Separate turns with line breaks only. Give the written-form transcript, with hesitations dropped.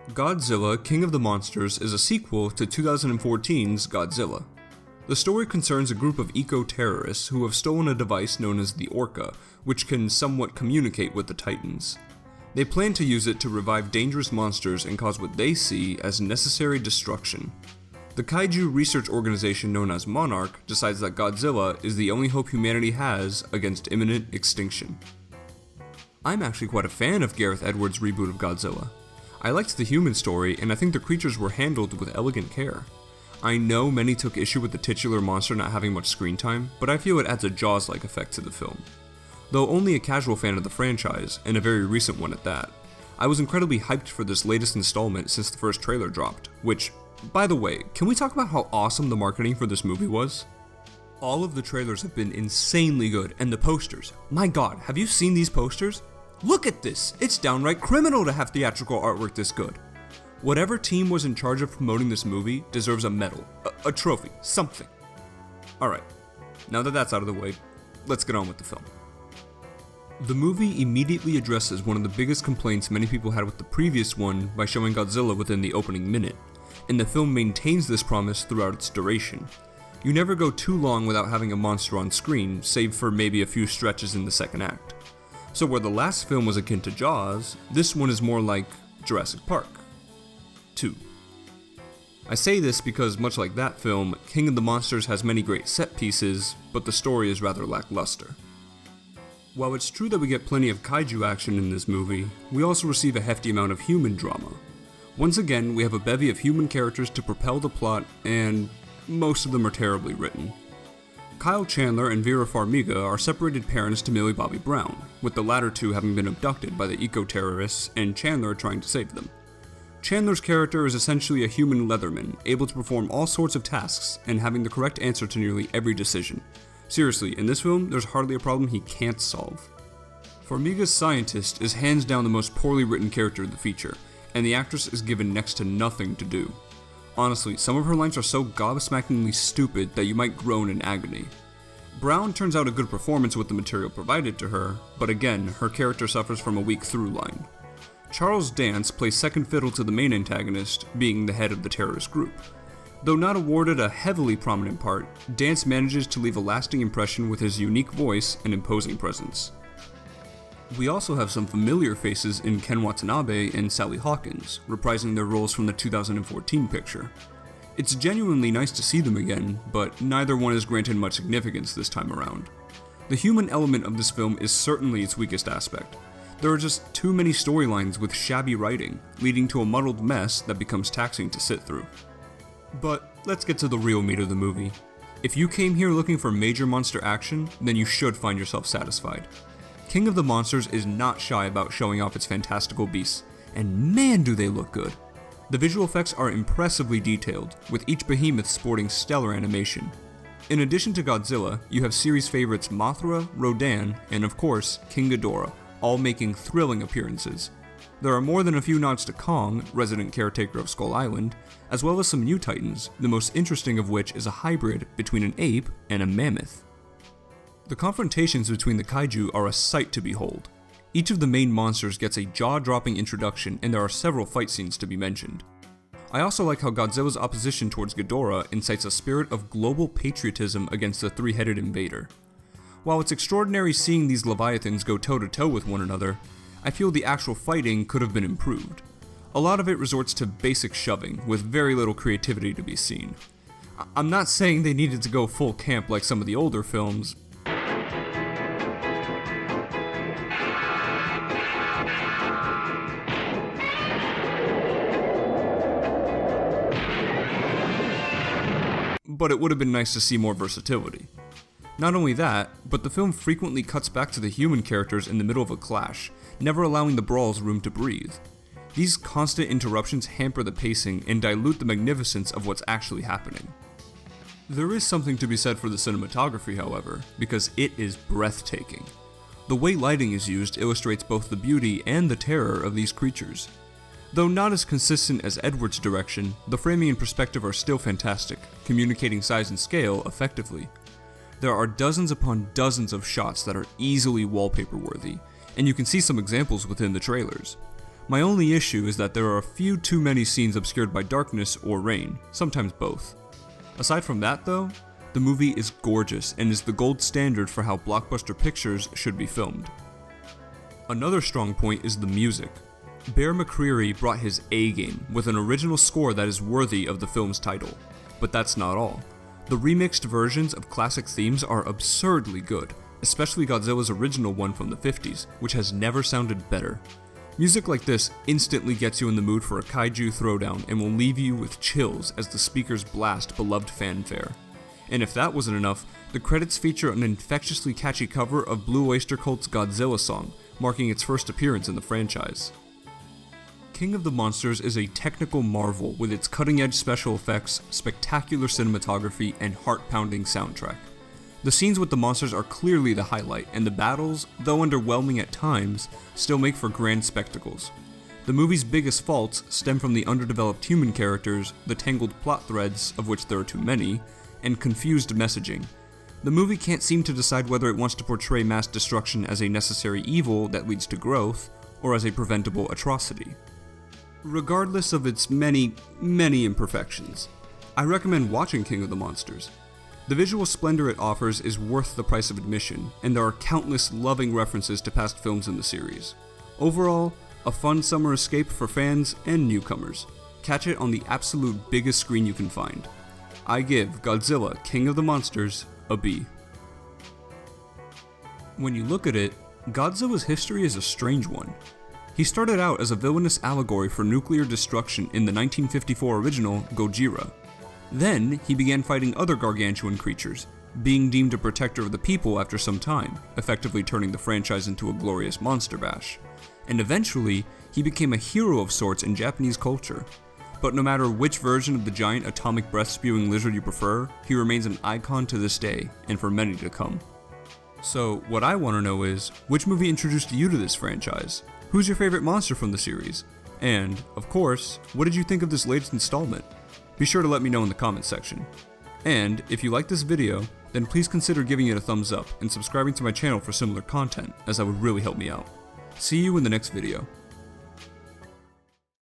Godzilla, King of the Monsters is a sequel to 2014's Godzilla. The story concerns a group of eco-terrorists who have stolen a device known as the Orca, which can somewhat communicate with the Titans. They plan to use it to revive dangerous monsters and cause what they see as necessary destruction. The kaiju research organization known as Monarch decides that Godzilla is the only hope humanity has against imminent extinction. I'm actually quite a fan of Gareth Edwards' reboot of Godzilla. I liked the human story, and I think the creatures were handled with elegant care. I know many took issue with the titular monster not having much screen time, but I feel it adds a Jaws-like effect to the film. Though only a casual fan of the franchise, and a very recent one at that, I was incredibly hyped for this latest installment since the first trailer dropped, which, by the way, can we talk about how awesome the marketing for this movie was? All of the trailers have been insanely good, and the posters, my god, have you seen these posters? Look at this! It's downright criminal to have theatrical artwork this good. Whatever team was in charge of promoting this movie deserves a medal, a trophy, something. Alright, now that that's out of the way, let's get on with the film. The movie immediately addresses one of the biggest complaints many people had with the previous one by showing Godzilla within the opening minute, and the film maintains this promise throughout its duration. You never go too long without having a monster on screen, save for maybe a few stretches in the second act. So where the last film was akin to Jaws, this one is more like Jurassic Park 2. I say this because much like that film, King of the Monsters has many great set pieces, but the story is rather lackluster. While it's true that we get plenty of kaiju action in this movie, we also receive a hefty amount of human drama. Once again, we have a bevy of human characters to propel the plot, and most of them are terribly written. Kyle Chandler and Vera Farmiga are separated parents to Millie Bobby Brown, with the latter two having been abducted by the eco-terrorists and Chandler trying to save them. Chandler's character is essentially a human Leatherman, able to perform all sorts of tasks and having the correct answer to nearly every decision. Seriously, in this film, there's hardly a problem he can't solve. Farmiga's scientist is hands down the most poorly written character of the feature, and the actress is given next to nothing to do. Honestly, some of her lines are so gobsmackingly stupid that you might groan in agony. Brown turns out a good performance with the material provided to her, but again, her character suffers from a weak through line. Charles Dance plays second fiddle to the main antagonist, being the head of the terrorist group. Though not awarded a heavily prominent part, Dance manages to leave a lasting impression with his unique voice and imposing presence. We also have some familiar faces in Ken Watanabe and Sally Hawkins, reprising their roles from the 2014 picture. It's genuinely nice to see them again, but neither one is granted much significance this time around. The human element of this film is certainly its weakest aspect. There are just too many storylines with shabby writing, leading to a muddled mess that becomes taxing to sit through. But let's get to the real meat of the movie. If you came here looking for major monster action, then you should find yourself satisfied. King of the Monsters is not shy about showing off its fantastical beasts, and man do they look good. The visual effects are impressively detailed, with each behemoth sporting stellar animation. In addition to Godzilla, you have series favorites Mothra, Rodan, and of course, King Ghidorah, all making thrilling appearances. There are more than a few nods to Kong, resident caretaker of Skull Island, as well as some new titans, the most interesting of which is a hybrid between an ape and a mammoth. The confrontations between the kaiju are a sight to behold. Each of the main monsters gets a jaw-dropping introduction, and there are several fight scenes to be mentioned. I also like how Godzilla's opposition towards Ghidorah incites a spirit of global patriotism against the three-headed invader. While it's extraordinary seeing these leviathans go toe-to-toe with one another, I feel the actual fighting could have been improved. A lot of it resorts to basic shoving, with very little creativity to be seen. I'm not saying they needed to go full camp like some of the older films, but it would have been nice to see more versatility. Not only that, but the film frequently cuts back to the human characters in the middle of a clash, never allowing the brawls room to breathe. These constant interruptions hamper the pacing and dilute the magnificence of what's actually happening. There is something to be said for the cinematography, however, because it is breathtaking. The way lighting is used illustrates both the beauty and the terror of these creatures. Though not as consistent as Edwards' direction, the framing and perspective are still fantastic, communicating size and scale effectively. There are dozens upon dozens of shots that are easily wallpaper worthy, and you can see some examples within the trailers. My only issue is that there are a few too many scenes obscured by darkness or rain, sometimes both. Aside from that though, the movie is gorgeous and is the gold standard for how blockbuster pictures should be filmed. Another strong point is the music. Bear McCreary brought his A-game with an original score that is worthy of the film's title. But that's not all. The remixed versions of classic themes are absurdly good, especially Godzilla's original one from the 50s, which has never sounded better. Music like this instantly gets you in the mood for a kaiju throwdown and will leave you with chills as the speakers blast beloved fanfare. And if that wasn't enough, the credits feature an infectiously catchy cover of Blue Oyster Cult's Godzilla song, marking its first appearance in the franchise. King of the Monsters is a technical marvel with its cutting-edge special effects, spectacular cinematography, and heart-pounding soundtrack. The scenes with the monsters are clearly the highlight, and the battles, though underwhelming at times, still make for grand spectacles. The movie's biggest faults stem from the underdeveloped human characters, the tangled plot threads, of which there are too many, and confused messaging. The movie can't seem to decide whether it wants to portray mass destruction as a necessary evil that leads to growth, or as a preventable atrocity. Regardless of its many imperfections, I recommend watching King of the Monsters. The visual splendor it offers is worth the price of admission, and there are countless loving references to past films in the series. Overall, a fun summer escape for fans and newcomers. Catch it on the absolute biggest screen you can find. I give Godzilla King of the Monsters a B. When you look at it, Godzilla's history is a strange one. He started out as a villainous allegory for nuclear destruction in the 1954 original Gojira. Then, he began fighting other gargantuan creatures, being deemed a protector of the people after some time, effectively turning the franchise into a glorious monster bash. And eventually, he became a hero of sorts in Japanese culture. But no matter which version of the giant atomic breath-spewing lizard you prefer, he remains an icon to this day, and for many to come. So, what I want to know is, which movie introduced you to this franchise? Who's your favorite monster from the series? And, of course, what did you think of this latest installment? Be sure to let me know in the comments section. And, if you like this video, then please consider giving it a thumbs up and subscribing to my channel for similar content, as that would really help me out. See you in the next video.